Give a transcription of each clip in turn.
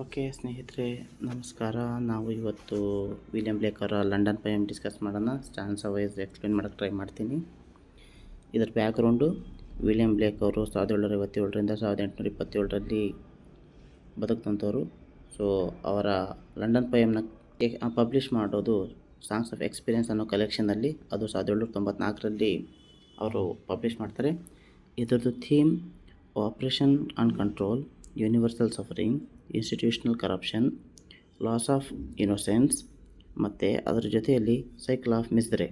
Okay ಸ್ನೇಹಿತರೆ, ನಮಸ್ಕಾರ. ನಾವು ಇವತ್ತು ವಿಲಿಯಂ ಬ್ಲೇಕ್ ಅವರ ಲಂಡನ್ ಪೋಯಮ್ ಡಿಸ್ಕಸ್ ಮಾಡೋಣ. ಸ್ಟಾನ್ಸಾ ವೈಸ್ ಎಕ್ಸ್ಪ್ಲೇನ್ ಮಾಡೋಕ್ಕೆ ಟ್ರೈ ಮಾಡ್ತೀನಿ. ಇದರ ಬ್ಯಾಕ್ಗ್ರೌಂಡು, ವಿಲಿಯಂ ಬ್ಲೇಕ್ ಅವರು 1757ರಿಂದ 1827ರಲ್ಲಿ ಬದುಕಿದಂಥವ್ರು. ಸೊ ಅವರ ಲಂಡನ್ ಪೋಯಮ್ನ ಪಬ್ಲಿಷ್ ಮಾಡೋದು ಸಾಂಗ್ಸ್ ಆಫ್ ಎಕ್ಸ್ಪೀರಿಯನ್ಸ್ ಅನ್ನೋ ಕಲೆಕ್ಷನಲ್ಲಿ. ಅದು 1794ರಲ್ಲಿ ಅವರು ಪಬ್ಲಿಷ್ ಮಾಡ್ತಾರೆ. ಇದರದ್ದು theme oppression and control, universal suffering, institutional corruption, loss of innocence ಮತ್ತು ಅದರ ಜೊತೆಯಲ್ಲಿ ಸೈಕಲ್ ಆಫ್ ಮಿಸ್ರೆ.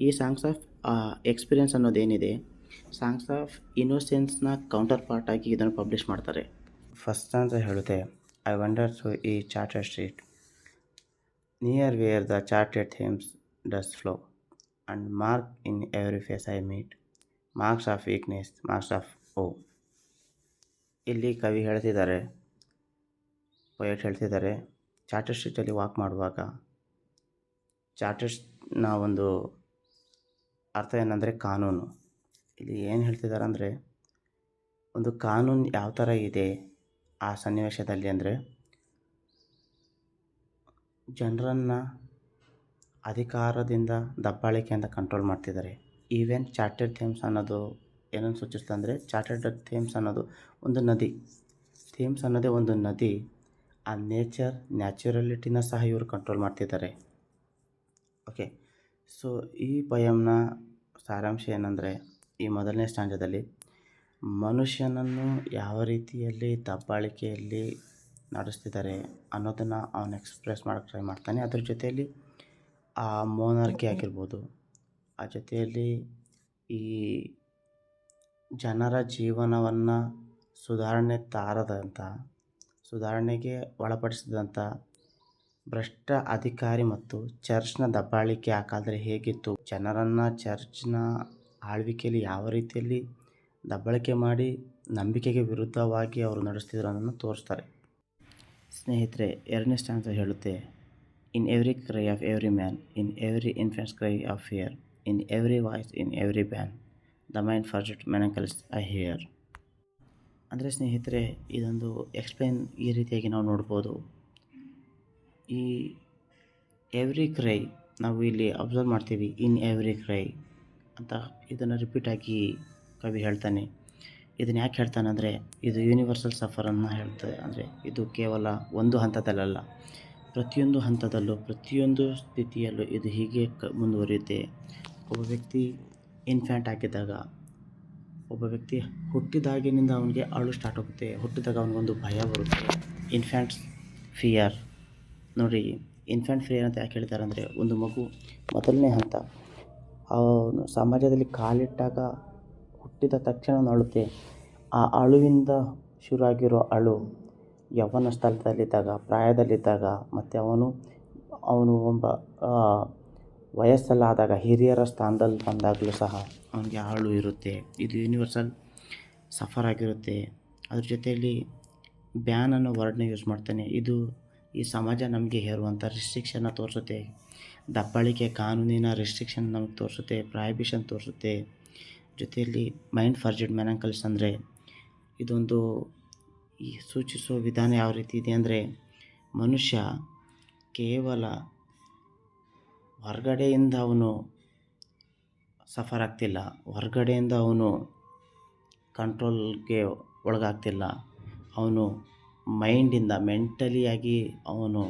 ಈ ಸಾಂಗ್ಸ್ ಆಫ್ ಎಕ್ಸ್ಪೀರಿಯನ್ಸ್ ಅನ್ನೋದೇನಿದೆ, ಸಾಂಗ್ಸ್ ಆಫ್ ಇನ್ನೋಸೆನ್ಸ್ನ ಕೌಂಟರ್ ಪಾರ್ಟ್ ಆಗಿ ಇದನ್ನು ಪಬ್ಲಿಷ್ ಮಾಡ್ತಾರೆ. ಫಸ್ಟ್ ಅಂತ ಹೇಳುತ್ತೆ, I wonder through each chartered street near where the chartered Thames does flow and mark in every face I meet marks of weakness, marks of woe. ಇಲ್ಲಿ ಕವಿ ಹೇಳ್ತಿದ್ದಾರೆ, poet ಹೇಳ್ತಿದ್ದಾರೆ, chartered ಸ್ಟ್ರೀಟಲ್ಲಿ walk ಮಾಡುವಾಗ, ಚಾರ್ಟೆಡ್ನ ಒಂದು ಅರ್ಥ ಏನಂದರೆ ಕಾನೂನು. ಇಲ್ಲಿ ಏನು ಹೇಳ್ತಿದ್ದಾರೆ ಅಂದರೆ, ಒಂದು ಕಾನೂನು ಯಾವ ಥರ ಇದೆ ಆ ಸನ್ನಿವೇಶದಲ್ಲಿ ಅಂದರೆ, ಜನರನ್ನು ಅಧಿಕಾರದಿಂದ ದಬ್ಬಾಳಿಕೆಯಿಂದ ಕಂಟ್ರೋಲ್ ಮಾಡ್ತಿದ್ದಾರೆ. ಈವನ್ ಚಾರ್ಟೆಡ್ ಥೇಮ್ಸ್ ಅನ್ನೋದು ಏನನ್ನು ಸೂಚಿಸ್ತದೆ ಅಂದರೆ, ಚಾರ್ಟೆಡ್ ಥೇಮ್ಸ್ ಅನ್ನೋದು ಒಂದು ನದಿ. ಥೇಮ್ಸ್ ಅನ್ನೋದೇ ಒಂದು ನದಿ. ಆ ನ್ಯಾಚುರಲಿಟಿನ ಸಹ ಇವರು ಕಂಟ್ರೋಲ್ ಮಾಡ್ತಿದ್ದಾರೆ. ಓಕೆ, ಸೊ ಈ ಪೊಯಮ್ನ ಸಾರಾಂಶ ಏನಂದರೆ, ಈ ಮೊದಲನೇ ಸ್ಟಾಂಜದಲ್ಲಿ ಮನುಷ್ಯನನ್ನು ಯಾವ ರೀತಿಯಲ್ಲಿ ದಬ್ಬಾಳಿಕೆಯಲ್ಲಿ ನಡೆಸ್ತಿದ್ದಾರೆ ಅನ್ನೋದನ್ನು ಅವನು ಎಕ್ಸ್ಪ್ರೆಸ್ ಮಾಡೋಕ್ಕೆ ಟ್ರೈ ಮಾಡ್ತಾನೆ. ಅದ್ರ ಜೊತೆಯಲ್ಲಿ ಆ ಮೋನಾರ್ಕಿ ಆಗಿರ್ಬೋದು, ಆ ಜೊತೆಯಲ್ಲಿ ಈ ಜನರ ಜೀವನವನ್ನು ಸುಧಾರಣೆಗೆ ಒಳಪಡಿಸಿದಂಥ ಭ್ರಷ್ಟ ಅಧಿಕಾರಿ ಮತ್ತು ಚರ್ಚ್ನ ದಬ್ಬಾಳಿಕೆ ಆ ಕಾಲದಲ್ಲಿ ಹೇಗಿತ್ತು, ಜನರನ್ನು ಚರ್ಚ್ನ ಆಳ್ವಿಕೆಯಲ್ಲಿ ಯಾವ ರೀತಿಯಲ್ಲಿ ದಬ್ಬಾಳಿಕೆ ಮಾಡಿ ನಂಬಿಕೆಗೆ ವಿರುದ್ಧವಾಗಿ ಅವರು ನಡೆಸ್ತಿದ್ರು ಅನ್ನೋದನ್ನು ತೋರಿಸ್ತಾರೆ. ಸ್ನೇಹಿತರೆ, ಎರಡನೇ ಸ್ಟಾನ್ಸ ಹೇಳುತ್ತೆ, in every cry of every man, in every infant's cry of fear, in every voice, in every ban, the mind forged manacles I hear. ಅಂದರೆ ಸ್ನೇಹಿತರೆ, ಇದೊಂದು ಎಕ್ಸ್ಪ್ಲೇನ್ ಈ ರೀತಿಯಾಗಿ ನಾವು ನೋಡ್ಬೋದು. ಈ ಎವ್ರಿ ಕ್ರೈ ನಾವು ಇಲ್ಲಿ ಅಬ್ಸರ್ವ್ ಮಾಡ್ತೀವಿ, ಇನ್ ಎವ್ರಿ ಕ್ರೈ ಅಂತ ಇದನ್ನು ರಿಪೀಟಾಗಿ ಕವಿ ಹೇಳ್ತಾನೆ. ಇದನ್ನು ಯಾಕೆ ಹೇಳ್ತಾನೆ ಅಂದರೆ, ಇದು ಯೂನಿವರ್ಸಲ್ ಸಫರನ್ನು ಹೇಳ್ತದೆ. ಅಂದರೆ ಇದು ಕೇವಲ ಒಂದು ಹಂತದಲ್ಲ, ಪ್ರತಿಯೊಂದು ಹಂತದಲ್ಲೂ ಪ್ರತಿಯೊಂದು ಸ್ಥಿತಿಯಲ್ಲೂ ಇದು ಹೀಗೆ ಮುಂದುವರಿಯುತ್ತೆ. ಒಬ್ಬ ವ್ಯಕ್ತಿ ಇನ್ಫ್ಯಾಂಟ್ ಆಗಿದ್ದಾಗ, ಒಬ್ಬ ವ್ಯಕ್ತಿ ಹುಟ್ಟಿದಾಗಿನಿಂದ ಅವನಿಗೆ ಅಳು ಸ್ಟಾರ್ಟ್ ಆಗುತ್ತೆ. ಹುಟ್ಟಿದಾಗ ಅವನಿಗೊಂದು ಭಯ ಬರುತ್ತೆ, ಇನ್ಫ್ಯಾಂಟ್ಸ್ ಫಿಯರ್. ನೋಡಿ, ಇನ್ಫ್ಯಾಂಟ್ ಫಿಯರ್ ಅಂತ ಯಾಕೆ ಹೇಳ್ತಾರೆ ಅಂದರೆ, ಒಂದು ಮಗು ಮೊದಲನೇ ಹಂತ, ಅವನು ಸಮಾಜದಲ್ಲಿ ಕಾಲಿಟ್ಟಾಗ ಹುಟ್ಟಿದ ತಕ್ಷಣ ಅವನು ಅಳುತ್ತೆ. ಆ ಅಳುವಿಂದ ಶುರುವಾಗಿರೋ ಅಳು ಯೌವನ ಸ್ಥಳದಲ್ಲಿದ್ದಾಗ, ಪ್ರಾಯದಲ್ಲಿದ್ದಾಗ, ಮತ್ತು ಅವನು ಒಬ್ಬ ವಯಸ್ಸಲ್ಲಾದಾಗ, ಹಿರಿಯರ ಸ್ಥಾನದಲ್ಲಿ ಬಂದಾಗಲೂ ಸಹ ಅವನಿಗೆ ಅಳು ಇರುತ್ತೆ. ಇದು ಯೂನಿವರ್ಸಲ್ ಸಫರ್ ಆಗಿರುತ್ತೆ. ಅದ್ರ ಜೊತೆಯಲ್ಲಿ ಬ್ಯಾನ್ ಅನ್ನೋ ವರ್ಡ್ನ ಯೂಸ್ ಮಾಡ್ತಾನೆ. ಇದು ಈ ಸಮಾಜ ನಮಗೆ ಹೇರುವಂಥ ರಿಸ್ಟ್ರಿಕ್ಷನ್ನ ತೋರಿಸುತ್ತೆ. ದಬ್ಬಾಳಿಕೆ ಕಾನೂನಿನ ರಿಸ್ಟ್ರಿಕ್ಷನ್ ನಮಗೆ ತೋರಿಸುತ್ತೆ, ಪ್ರಾಹಿಬಿಷನ್ ತೋರಿಸುತ್ತೆ. ಜೊತೆಯಲ್ಲಿ ಮೈಂಡ್ ಫಾರ್ಜೆಡ್ ಮೆನಕಲ್ಸ್ ಅಂದರೆ, ಇದೊಂದು ಈ ಸೂಚಿಸುವ ವಿಧಾನ ಯಾವ ರೀತಿ ಇದೆ ಅಂದರೆ, ಮನುಷ್ಯ ಕೇವಲ ಹೊರಗಡೆಯಿಂದ ಅವನು ಸಫರ್ ಆಗ್ತಿಲ್ಲ, ಹೊರಗಡೆಯಿಂದ ಅವನು ಕಂಟ್ರೋಲ್ಗೆ ಒಳಗಾಗ್ತಿಲ್ಲ, ಅವನು ಮೈಂಡಿಂದ ಮೆಂಟಲಿಯಾಗಿ ಅವನು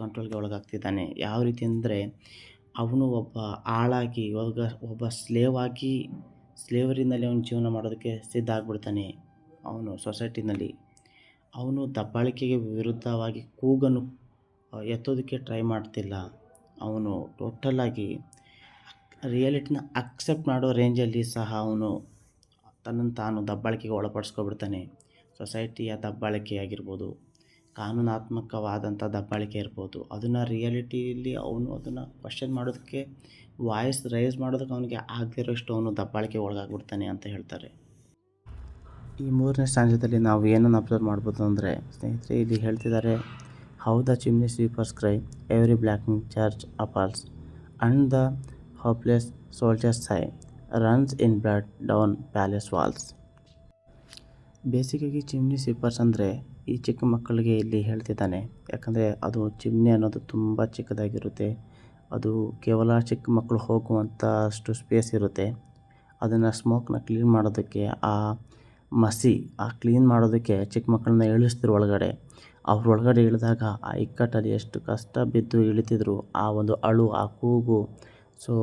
ಕಂಟ್ರೋಲ್ಗೆ ಒಳಗಾಗ್ತಿದ್ದಾನೆ. ಯಾವ ರೀತಿ ಅಂದರೆ, ಅವನು ಒಬ್ಬ ಆಳಾಗಿ ಒಬ್ಬ ಸ್ಲೇವರಿನಲ್ಲಿ ಅವನು ಜೀವನ ಮಾಡೋದಕ್ಕೆ ಸಿದ್ಧ ಆಗಿಬಿಡ್ತಾನೆ. ಅವನು ಸೊಸೈಟಿನಲ್ಲಿ ಅವನು ದಬ್ಬಾಳಿಕೆಗೆ ವಿರುದ್ಧವಾಗಿ ಕೂಗನ್ನು ಎತ್ತೋದಕ್ಕೆ ಟ್ರೈ ಮಾಡ್ತಿಲ್ಲ. ಅವನು ಟೋಟಲಾಗಿ ರಿಯಾಲಿಟಿನ ಅಕ್ಸೆಪ್ಟ್ ಮಾಡೋ ರೇಂಜಲ್ಲಿ ಸಹ ಅವನು ತನ್ನನ್ನು ತಾನು ದಬ್ಬಾಳಿಕೆಗೆ ಒಳಪಡಿಸ್ಕೊಬಿಡ್ತಾನೆ. ಸೊಸೈಟಿಯ ದಬ್ಬಾಳಿಕೆ ಆಗಿರ್ಬೋದು, ಕಾನೂನಾತ್ಮಕವಾದಂಥ ದಬ್ಬಾಳಿಕೆ ಇರ್ಬೋದು, ಅದನ್ನು ರಿಯಾಲಿಟಿಯಲ್ಲಿ ಅವನು ಅದನ್ನು ಕ್ವಶನ್ ಮಾಡೋದಕ್ಕೆ, ವಾಯ್ಸ್ ರೈಸ್ ಮಾಡೋದಕ್ಕೆ ಅವನಿಗೆ ಆಗದಿರೋಷ್ಟು ಅವನು ದಬ್ಬಾಳಿಕೆ ಒಳಗಾಗ್ಬಿಡ್ತಾನೆ ಅಂತ ಹೇಳ್ತಾರೆ. ಈ ಮೂರನೇ ಸ್ಟಾಂಜದಲ್ಲಿ ನಾವು ಏನನ್ನು ಅಬ್ಸರ್ವ್ ಮಾಡ್ಬೋದು ಅಂದರೆ, ಸ್ನೇಹಿತರೆ, ಇಲ್ಲಿ ಹೇಳ್ತಿದ್ದಾರೆ, how the chimney sweepers cry every blacking church appalls and the hopeless soldiers sigh runs in blood down palace walls. ಬೇಸಿಕಾಗಿ ಚಿಮ್ನಿ ಸ್ವೀಪರ್ಸ್ ಅಂದರೆ ಈ ಚಿಕ್ಕ ಮಕ್ಕಳಿಗೆ ಇಲ್ಲಿ ಹೇಳ್ತಿದ್ದಾನೆ. ಯಾಕಂದರೆ ಅದು ಚಿಮ್ನಿ ಅನ್ನೋದು ತುಂಬ ಚಿಕ್ಕದಾಗಿರುತ್ತೆ. ಅದು ಕೇವಲ ಚಿಕ್ಕ ಮಕ್ಕಳು ಹೋಗುವಂಥಷ್ಟು ಸ್ಪೇಸ್ ಇರುತ್ತೆ. ಅದನ್ನು ಸ್ಮೋಕ್ನ ಕ್ಲೀನ್ ಮಾಡೋದಕ್ಕೆ ಕ್ಲೀನ್ ಮಾಡೋದಕ್ಕೆ ಚಿಕ್ಕ ಮಕ್ಕಳನ್ನ ಇಳಿಸ್ತಿರು ಒಳಗಡೆ. ಅವ್ರು ಒಳಗಡೆ ಇಳಿದಾಗ ಆ ಇಕ್ಕಟ್ಟಲ್ಲಿ ಎಷ್ಟು ಕಷ್ಟ ಬಿದ್ದು ಇಳಿತಿದ್ರು, ಆ ಒಂದು ಆ ಕೂಗು. ಸೊ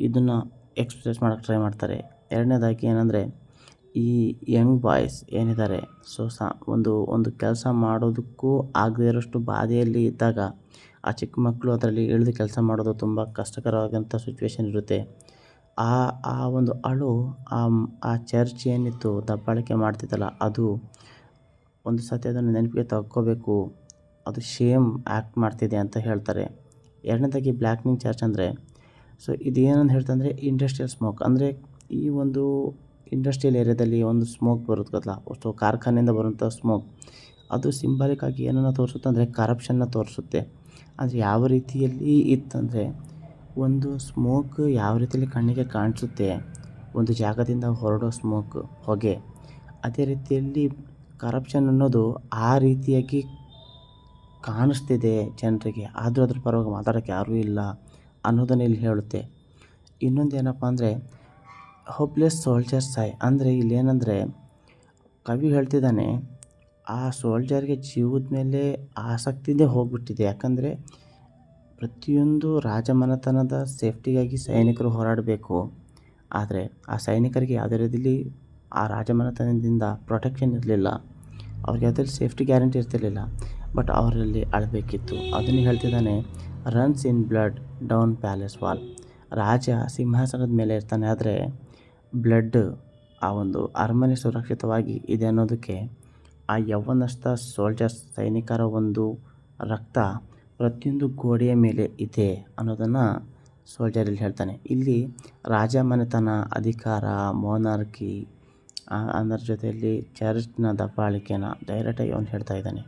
ಇದನ್ನು ಎಕ್ಸ್‌ಪ್ರೆಸ್ ಮಾಡೋಕ್ಕೆ ಟ್ರೈ ಮಾಡ್ತಾರೆ. ಎರಡನೇದಾಗಿ ಏನಂದರೆ, ಈ ಯಂಗ್ ಬಾಯ್ಸ್ ಏನಿದ್ದಾರೆ, ಸೊ ಒಂದು ಕೆಲಸ ಮಾಡೋದಕ್ಕೂ ಆಗದೇ ಇರೋಷ್ಟು ಬಾಧೆಯಲ್ಲಿ ಇದ್ದಾಗ ಆ ಚಿಕ್ಕ ಮಕ್ಕಳು ಅದರಲ್ಲಿ ಇಳಿದು ಕೆಲಸ ಮಾಡೋದು ತುಂಬ ಕಷ್ಟಕರವಾದಂಥ ಸಿಚುವೇಶನ್ ಇರುತ್ತೆ. ಆ ಒಂದು ಆ ಚರ್ಚ್ ಏನಿತ್ತು ದಬ್ಬಾಳಿಕೆ ಮಾಡ್ತಿತ್ತಲ್ಲ, ಅದು ಒಂದು ಸತಿ ಅದನ್ನು ನೆನಪಿಗೆ ತಗೋಬೇಕು. ಅದು ಶೇಮ್ ಆ್ಯಕ್ಟ್ ಮಾಡ್ತಿದೆ ಅಂತ ಹೇಳ್ತಾರೆ. ಎರಡನೇದಾಗಿ ಬ್ಲ್ಯಾಕ್ನಿಂಗ್ ಚರ್ಚ್ ಅಂದರೆ, ಸೊ ಇದೇನಂತ ಹೇಳ್ತಂದರೆ ಇಂಡಸ್ಟ್ರಿಯಲ್ ಸ್ಮೋಕ್. ಅಂದರೆ ಈ ಒಂದು ಇಂಡಸ್ಟ್ರಿಯಲ್ ಏರಿಯಾದಲ್ಲಿ ಒಂದು ಸ್ಮೋಕ್ ಬರುತ್ತೆ ಗೊತ್ತಲ್ಲ, ಅಷ್ಟು ಕಾರ್ಖಾನೆಯಿಂದ ಬರುವಂಥ ಸ್ಮೋಕ್. ಅದು ಸಿಂಬಾಲಿಕ್ ಆಗಿ ಏನನ್ನು ತೋರಿಸುತ್ತೆ ಅಂದರೆ ಕರಪ್ಷನ್ನ ತೋರಿಸುತ್ತೆ. ಆದರೆ ಯಾವ ರೀತಿಯಲ್ಲಿ ಇತ್ತಂದರೆ, ಒಂದು ಸ್ಮೋಕ್ ಯಾವ ರೀತಿಯಲ್ಲಿ ಕಣ್ಣಿಗೆ ಕಾಣಿಸುತ್ತೆ, ಒಂದು ಜಾಗದಿಂದ ಹೊರಡೋ ಸ್ಮೋಕ್ ಹೊಗೆ, ಅದೇ ರೀತಿಯಲ್ಲಿ ಕರಪ್ಷನ್ ಅನ್ನೋದು ಆ ರೀತಿಯಾಗಿ ಕಾಣಿಸ್ತಿದೆ ಜನರಿಗೆ. ಆದರೂ ಅದ್ರ ಪರವಾಗಿ ಮಾತಾಡೋಕ್ಕೆ ಯಾರೂ ಇಲ್ಲ ಅನ್ನೋದನ್ನು ಇಲ್ಲಿ ಹೇಳುತ್ತೆ. ಇನ್ನೊಂದು ಏನಪ್ಪ ಅಂದರೆ, ಹೋಪ್ಲೆಸ್ ಸೋಲ್ಜರ್ಸ್ ಅಂದರೆ ಇಲ್ಲೇನೆಂದರೆ, ಕವಿ ಹೇಳ್ತಿದ್ದಾನೆ, ಆ ಸೋಲ್ಜರ್ಗೆ ಜೀವದ ಮೇಲೆ ಆಸಕ್ತಿನೇ ಹೋಗ್ಬಿಟ್ಟಿದೆ. ಯಾಕಂದರೆ ಪ್ರತಿಯೊಂದು ರಾಜಮನೆತನದ ಸೇಫ್ಟಿಗಾಗಿ ಸೈನಿಕರು ಹೋರಾಡಬೇಕು. ಆದರೆ ಆ ಸೈನಿಕರಿಗೆ ಯಾವುದೇ ರೀತಿಯಲ್ಲಿ ಆ ರಾಜಮನೆತನದಿಂದ ಪ್ರೊಟೆಕ್ಷನ್ ಇರಲಿಲ್ಲ. ಅವ್ರಿಗೆ ಯಾವುದೇ ಸೇಫ್ಟಿ ಗ್ಯಾರಂಟಿ ಇರ್ತಿರಲಿಲ್ಲ. ಬಟ್ ಅವರಲ್ಲಿ ಅಳಬೇಕಿತ್ತು. ಅದನ್ನು ಹೇಳ್ತಿದ್ದಾನೆ, runs in blood down palace wall. ರಾಜ ಸಿಂಹಾಸನದ ಮೇಲೆ ಇರ್ತಾನೆ, ಆದರೆ ಬ್ಲಡ್ ಆ ಒಂದು ಅರಮನೆ ಸುರಕ್ಷಿತವಾಗಿ ಇದೆ ಅನ್ನೋದಕ್ಕೆ ಆ ಯೌವನಸ್ಥ ಸೋಲ್ಜರ್ಸ್ ಸೈನಿಕರ ಒಂದು ರಕ್ತ ಪ್ರತಿಯೊಂದು ಗೋಡೆಯ ಮೇಲೆ ಇದೆ ಅನ್ನೋದನ್ನು ಸೋಲ್ಜರಲ್ಲಿ ಹೇಳ್ತಾನೆ. ಇಲ್ಲಿ ರಾಜಮನೆತನ, ಅಧಿಕಾರ, ಮೊನಾರ್ಕಿ ಅದರ ಜೊತೆಯಲ್ಲಿ ಚರ್ಚ್ನ ದಬ್ಬಾಳಿಕೆನ ಡೈರೆಕ್ಟಾಗಿ ಅವನು ಹೇಳ್ತಾ ಇದ್ದಾನೆ.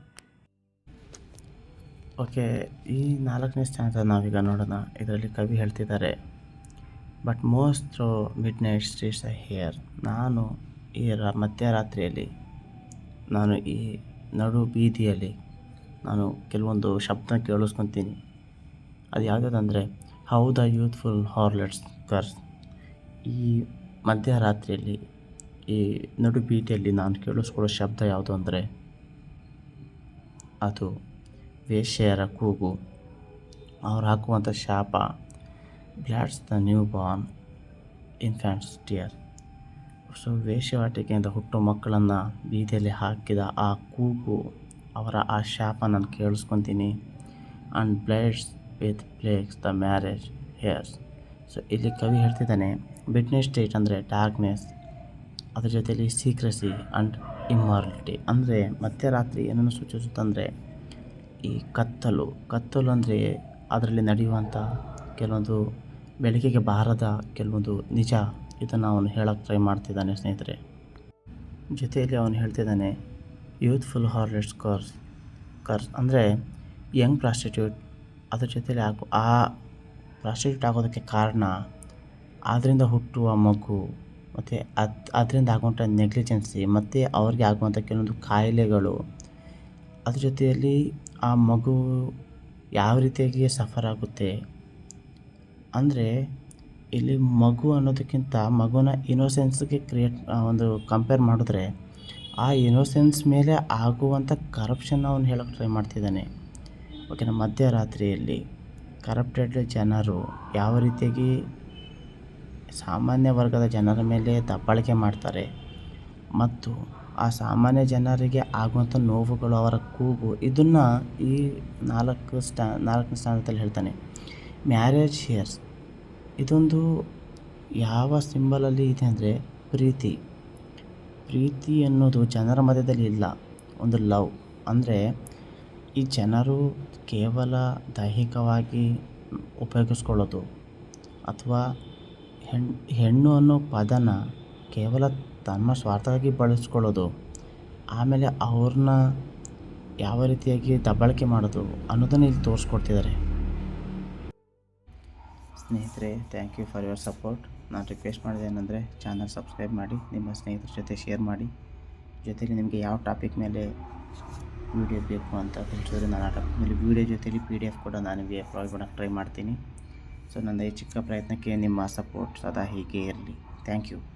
ಓಕೆ, ಈ 4ನೇ ಸ್ಥಾನದ ನಾವೀಗ ನೋಡೋಣ. ಇದರಲ್ಲಿ ಕವಿ ಹೇಳ್ತಿದ್ದಾರೆ, but most through mid night streets I here. ನಾನು ಈ ಮಧ್ಯರಾತ್ರಿಯಲ್ಲಿ, ನಾನು ಈ ನಡು ಬೀದಿಯಲ್ಲಿ ನಾನು ಕೆಲವೊಂದು ಶಬ್ದ ಕೇಳಿಸ್ಕೊತೀನಿ. ಅದು ಯಾವುದಂದರೆ, ಹೌ ದ ಯೂತ್ಫುಲ್ ಹಾರ್ಲೆಟ್ಸ್ ಕರ್ಸ್. ಈ ಮಧ್ಯರಾತ್ರಿಯಲ್ಲಿ ಈ ನಡು ಬೀದಿಯಲ್ಲಿ ನಾನು ಕೇಳಿಸ್ಕೊಳ್ಳೋ ಶಬ್ದ ಯಾವುದು ಅಂದರೆ, ಅದು ವೇಶ್ಯೆಯರ ಕೂಗು, ಅವ್ರು ಹಾಕುವಂಥ ಶಾಪ, blasts the new born infants tear. So ವೇಶ್ಯಾವಾಟಿಕೆಯಿಂದ ಹುಟ್ಟೋ ಮಕ್ಕಳನ್ನು ಬೀದಿಯಲ್ಲಿ ಹಾಕಿದ ಆ ಕೂಗು, ಅವರ ಆ ಶಾಪ ನಾನು ಕೇಳಿಸ್ಕೊತೀನಿ. And blights with plagues the marriage hearse. So ಇಲ್ಲಿ ಕವಿ ಹೇಳ್ತಿದ್ದಾನೆ, ಮಿಡ್ನೈಟ್ ಸ್ಟೇಟ್ ಅಂದರೆ ಡಾರ್ಕ್ನೆಸ್, ಅದ್ರ ಜೊತೆಯಲ್ಲಿ ಸೀಕ್ರೆಸಿ ಆ್ಯಂಡ್ ಇಮ್ಮಾರಲಿಟಿ. ಅಂದರೆ ಮಧ್ಯರಾತ್ರಿ ಏನನ್ನು ಸೂಚಿಸುತ್ತಂದರೆ, ಈ ಕತ್ತಲು ಅಂದರೆ ಅದರಲ್ಲಿ ನಡೆಯುವಂಥ ಕೆಲವೊಂದು ಬೆಳಕಿಗೆ ಬಾರದ ಕೆಲವೊಂದು ನಿಜ. ಇದನ್ನು ಅವನು ಹೇಳೋಕ್ಕೆ ಟ್ರೈ ಮಾಡ್ತಿದ್ದಾನೆ ಸ್ನೇಹಿತರೆ. ಜೊತೆಯಲ್ಲಿ ಅವನು ಹೇಳ್ತಿದ್ದಾನೆ, ಯೂತ್ಫುಲ್ ಹಾರ್ಲೆಟ್ಸ್ ಕರ್ಸ್ ಅಂದರೆ ಯಂಗ್ ಪ್ರಾಸ್ಟಿಟ್ಯೂಟ್. ಅದ್ರ ಜೊತೆಯಲ್ಲಿ ಆ ಪ್ರಾಸ್ಟಿಟ್ಯೂಟ್ ಆಗೋದಕ್ಕೆ ಕಾರಣ ಅದರಿಂದ ಹುಟ್ಟುವ ಮಗು, ಮತ್ತು ಅದರಿಂದ ಆಗುವಂಥ ನೆಗ್ಲಿಜೆನ್ಸಿ, ಮತ್ತು ಅವ್ರಿಗೆ ಆಗುವಂಥ ಕೆಲವೊಂದು ಕಾಯಿಲೆಗಳು. ಅದ್ರ ಜೊತೆಯಲ್ಲಿ ಆ ಮಗು ಯಾವ ರೀತಿಯಾಗಿ ಸಫರ್ ಆಗುತ್ತೆ ಅಂದರೆ, ಇಲ್ಲಿ ಮಗು ಅನ್ನೋದಕ್ಕಿಂತ ಮಗುನ ಇನ್ನೋಸೆನ್ಸ್ಗೆ ಕಂಪೇರ್ ಮಾಡಿದ್ರೆ, ಆ ಇನ್ನೋಸೆನ್ಸ್ ಮೇಲೆ ಆಗುವಂಥ ಕರಪ್ಷನ್ ಅವನು ಹೇಳೋಕ್ಕೆ ಟ್ರೈ ಮಾಡ್ತಿದ್ದಾನೆ. ಓಕೆನಾ. ಮಧ್ಯರಾತ್ರಿಯಲ್ಲಿ ಕರಪ್ಟೆಡ್ ಜನರು ಯಾವ ರೀತಿಯಾಗಿ ಸಾಮಾನ್ಯ ವರ್ಗದ ಜನರ ಮೇಲೆ ದಬ್ಬಾಳಿಕೆ ಮಾಡ್ತಾರೆ, ಮತ್ತು ಆ ಸಾಮಾನ್ಯ ಜನರಿಗೆ ಆಗುವಂಥ ನೋವುಗಳು, ಅವರ ಕೂಗು, ಇದನ್ನು ಈ 4ನೇ ಸ್ಥಾನದಲ್ಲಿ ಹೇಳ್ತಾನೆ. ಮ್ಯಾರೇಜ್ ಹಿಯರ್ಸ್, ಇದೊಂದು ಯಾವ ಸಿಂಬಲಲ್ಲಿ ಇದೆ ಅಂದರೆ, ಪ್ರೀತಿ ಅನ್ನೋದು ಜನರ ಮಧ್ಯದಲ್ಲಿ ಇಲ್ಲ, ಒಂದು ಲವ್. ಅಂದರೆ ಈ ಜನರು ಕೇವಲ ದೈಹಿಕವಾಗಿ ಉಪಯೋಗಿಸ್ಕೊಳ್ಳೋದು, ಅಥವಾ ಹೆಣ್ಣು ಅನ್ನೋ ಪದನ ಕೇವಲ ತಮ್ಮ ಸ್ವಾರ್ಥವಾಗಿ ಬಳಸ್ಕೊಳ್ಳೋದು, ಆಮೇಲೆ ಅವ್ರನ್ನ ಯಾವ ರೀತಿಯಾಗಿ ದಬ್ಬಾಳಿಕೆ ಮಾಡೋದು ಅನ್ನೋದನ್ನು ಇಲ್ಲಿ ತೋರಿಸ್ಕೊಡ್ತಿದ್ದಾರೆ. ಸ್ನೇಹಿತರೆ, thank you for your support. ನಾನು ರಿಕ್ವೆಸ್ಟ್ ಮಾಡಿದೆ ಏನಂದರೆ, ಚಾನಲ್ ಸಬ್ಸ್ಕ್ರೈಬ್ ಮಾಡಿ, ನಿಮ್ಮ ಸ್ನೇಹಿತರ ಜೊತೆ ಶೇರ್ ಮಾಡಿ. ಜೊತೆಗೆ ನಿಮಗೆ ಯಾವ ಟಾಪಿಕ್ ಮೇಲೆ ವೀಡಿಯೋ ಬೇಕು ಅಂತ ತಿಳಿಸಿದ್ರೆ ನಾನು ಆಮೇಲೆ ವೀಡಿಯೋ ಜೊತೆಲಿ PDF ಕೂಡ ನಾನು ಪ್ರೊವೈಡ್ ಮಾಡೋಕ್ಕೆ ಟ್ರೈ ಮಾಡ್ತೀನಿ. ಸೊ ನನ್ನ ಈ ಚಿಕ್ಕ ಪ್ರಯತ್ನಕ್ಕೆ ನಿಮ್ಮ ಸಪೋರ್ಟ್ ಸದಾ ಹೀಗೆ ಇರಲಿ. Thank you.